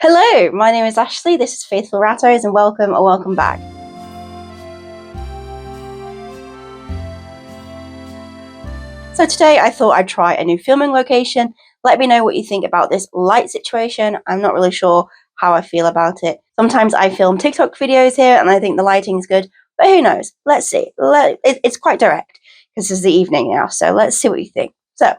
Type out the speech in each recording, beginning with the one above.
Hello, my name is Ashley, this is Faithful Rattos, and welcome or welcome back. So today I thought I'd try a new filming location. Let me know what you think about this light situation. I'm not really sure how I feel about it. Sometimes I film TikTok videos here and I think the lighting's good, but who knows? Let's see. It's quite direct because it's the evening now, so let's see what you think. So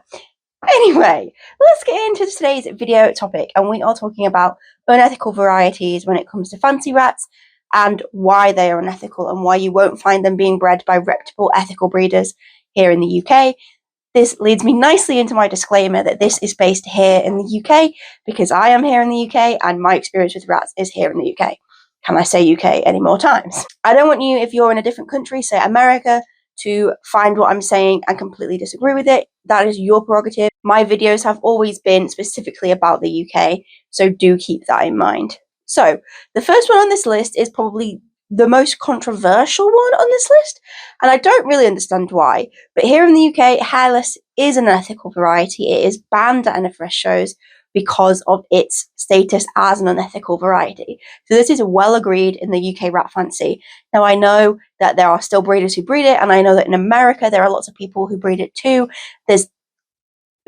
anyway, let's get into today's video topic, and we are talking about unethical varieties when it comes to fancy rats and why they are unethical and why you won't find them being bred by reputable ethical breeders here in the UK. This leads me nicely into my disclaimer that this is based here in the UK because I am here in the UK and my experience with rats is here in the UK. Can I say UK any more times? I don't want you, if you're in a different country, say America, to find what I'm saying and completely disagree with it. That is your prerogative. My videos have always been specifically about the UK, so do keep that in mind. So, the first one on this list is probably the most controversial one on this list, and I don't really understand why. But here in the UK, hairless is an ethical variety. It is banned at NFRS shows because of its status as an unethical variety. So this is well agreed in the UK rat fancy. Now I know that there are still breeders who breed it, and I know that in America there are lots of people who breed it too. There's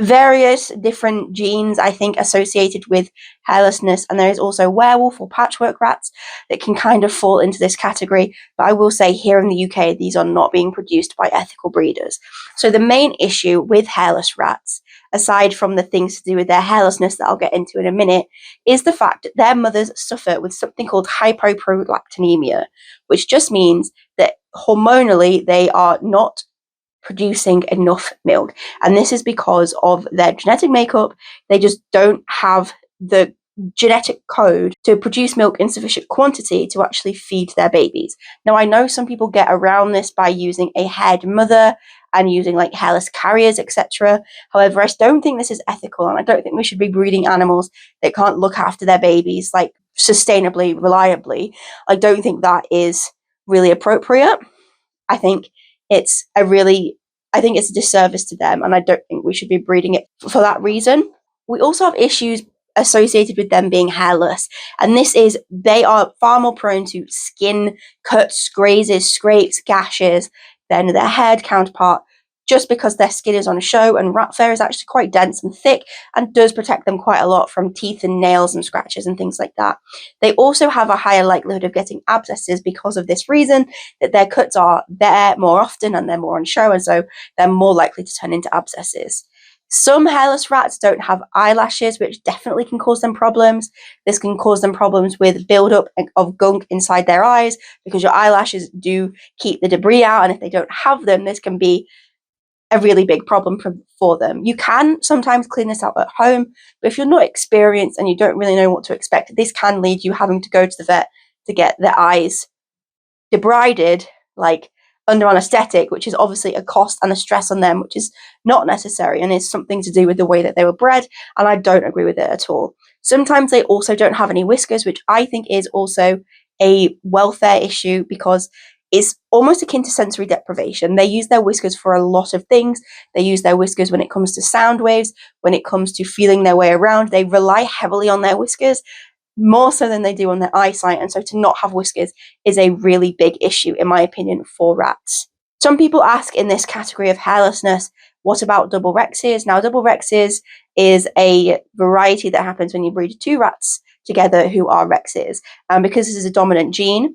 various different genes, I think, associated with hairlessness, and there is also werewolf or patchwork rats that can kind of fall into this category. But I will say here in the UK, these are not being produced by ethical breeders. So the main issue with hairless rats, aside from the things to do with their hairlessness that I'll get into in a minute, is the fact that their mothers suffer with something called hypoprolactinemia, which just means that hormonally they are not producing enough milk. And this is because of their genetic makeup. They just don't have the genetic code to produce milk in sufficient quantity to actually feed their babies. Now, I know some people get around this by using a haired mother and using like hairless carriers, etc. However, I don't think this is ethical, and I don't think we should be breeding animals that can't look after their babies like sustainably, reliably. I don't think that is really appropriate. I think it's a disservice to them, and I don't think we should be breeding it for that reason. We also have issues associated with them being hairless, and this is they are far more prone to skin cuts, grazes, scrapes, gashes than their haired counterpart, just because their skin is on show, and rat fur is actually quite dense and thick and does protect them quite a lot from teeth and nails and scratches and things like that. They also have a higher likelihood of getting abscesses because of this reason, that their cuts are there more often and they're more on show, and so they're more likely to turn into abscesses. Some hairless rats don't have eyelashes, which definitely can cause them problems. This can cause them problems with buildup of gunk inside their eyes, because your eyelashes do keep the debris out, and if they don't have them, this can be a really big problem for them. You can sometimes clean this out at home, but if you're not experienced and you don't really know what to expect, this can lead you having to go to the vet to get their eyes debrided, like under anesthetic, which is obviously a cost and a stress on them, which is not necessary and is something to do with the way that they were bred, and I don't agree with it at all. Sometimes they also don't have any whiskers, which I think is also a welfare issue, because it's almost akin to sensory deprivation. They use their whiskers for a lot of things. They use their whiskers when it comes to sound waves, when it comes to feeling their way around. They rely heavily on their whiskers, more so than they do on their eyesight, and so to not have whiskers is a really big issue, in my opinion, for rats. Some people ask in this category of hairlessness, what about double rexes? Now, double rexes is a variety that happens when you breed two rats together who are rexes, and because this is a dominant gene,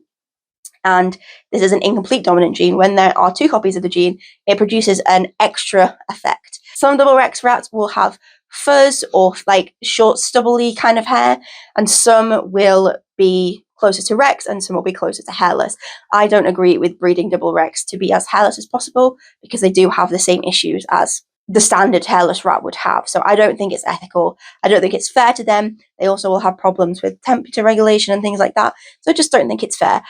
and this is an incomplete dominant gene, when there are two copies of the gene, it produces an extra effect. Some double rex rats will have fuzz or like short stubbly kind of hair, and some will be closer to rex and some will be closer to hairless. I don't agree with breeding double rex to be as hairless as possible, because they do have the same issues as the standard hairless rat would have. So I don't think it's ethical. I don't think it's fair to them. They also will have problems with temperature regulation and things like that. So I just don't think it's fair.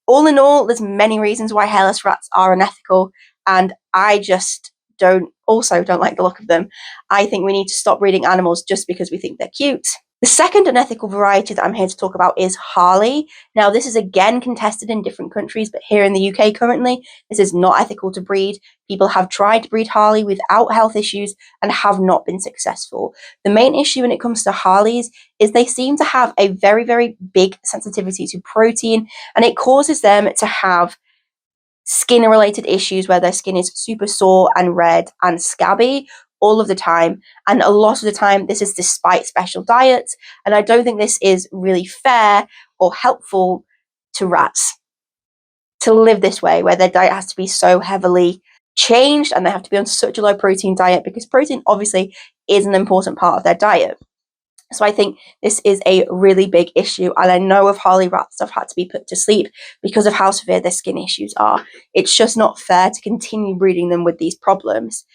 All in all, there's many reasons why hairless rats are unethical, and I just don't like the look of them. I think we need to stop breeding animals just because we think they're cute. The second unethical variety that I'm here to talk about is Harley. Now, this is again contested in different countries, but here in the UK currently, this is not ethical to breed. People have tried to breed Harley without health issues and have not been successful. The main issue when it comes to Harleys is they seem to have a very, very big sensitivity to protein, and it causes them to have skin-related issues where their skin is super sore and red and scabby all of the time. And a lot of the time, this is despite special diets. And I don't think this is really fair or helpful to rats to live this way, where their diet has to be so heavily changed and they have to be on such a low protein diet, because protein obviously is an important part of their diet. So I think this is a really big issue, and I know of Harley rats that have had to be put to sleep because of how severe their skin issues are. It's just not fair to continue breeding them with these problems.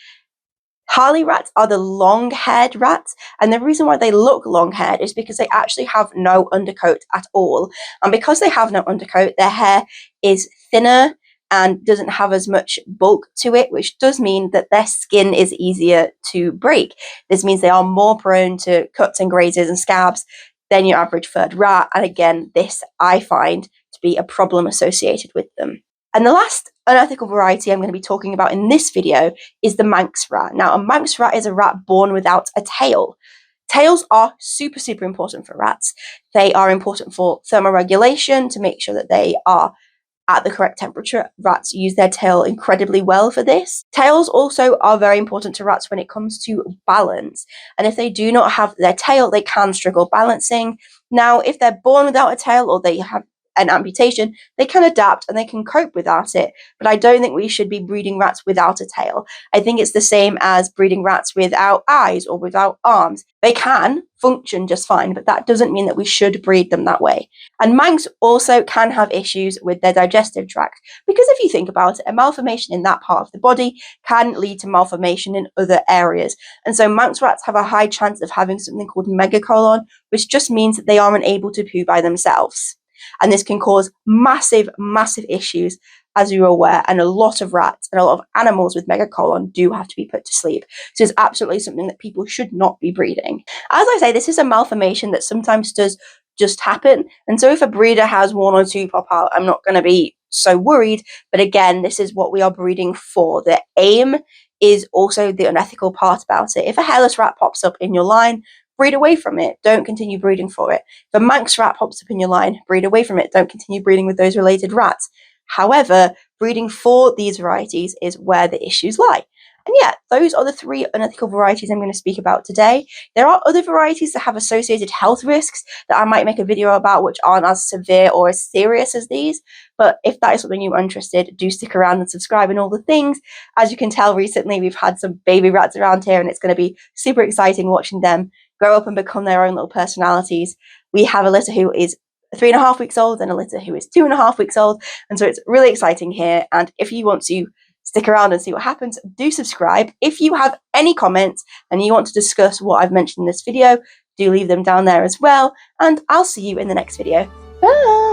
Harley rats are the long-haired rats, and the reason why they look long-haired is because they actually have no undercoat at all. And because they have no undercoat, their hair is thinner and doesn't have as much bulk to it, which does mean that their skin is easier to break. This means they are more prone to cuts and grazes and scabs than your average furred rat. And again, this I find to be a problem associated with them. And the last unethical variety I'm going to be talking about in this video is the Manx rat. Now, a Manx rat is a rat born without a tail. Tails are super, super important for rats. They are important for thermoregulation to make sure that they are at the correct temperature. Rats use their tail incredibly well for this. Tails also are very important to rats when it comes to balance. And if they do not have their tail, they can struggle balancing. Now, if they're born without a tail or they have an amputation, they can adapt and they can cope without it. But I don't think we should be breeding rats without a tail. I think it's the same as breeding rats without eyes or without arms. They can function just fine, but that doesn't mean that we should breed them that way. And Manx also can have issues with their digestive tract, because if you think about it, a malformation in that part of the body can lead to malformation in other areas. And so Manx rats have a high chance of having something called megacolon, which just means that they are unable to poo by themselves. And this can cause massive, massive issues, as you're aware, and a lot of rats and a lot of animals with megacolon do have to be put to sleep. So it's absolutely something that people should not be breeding. As I say, this is a malformation that sometimes does just happen. And so if a breeder has one or two pop out, I'm not going to be so worried. But again, this is what we are breeding for. The aim is also the unethical part about it. If a hairless rat pops up in your line, breed away from it. Don't continue breeding for it. If a Manx rat pops up in your line, breed away from it. Don't continue breeding with those related rats. However, breeding for these varieties is where the issues lie. And yeah, those are the three unethical varieties I'm going to speak about today. There are other varieties that have associated health risks that I might make a video about, which aren't as severe or as serious as these. But if that is something you're interested, do stick around and subscribe and all the things. As you can tell, recently we've had some baby rats around here, and it's going to be super exciting watching them grow up and become their own little personalities. We have a litter who is 3.5 weeks old and a litter who is 2.5 weeks old. And so it's really exciting here. And if you want to stick around and see what happens, do subscribe. If you have any comments and you want to discuss what I've mentioned in this video, do leave them down there as well. And I'll see you in the next video. Bye!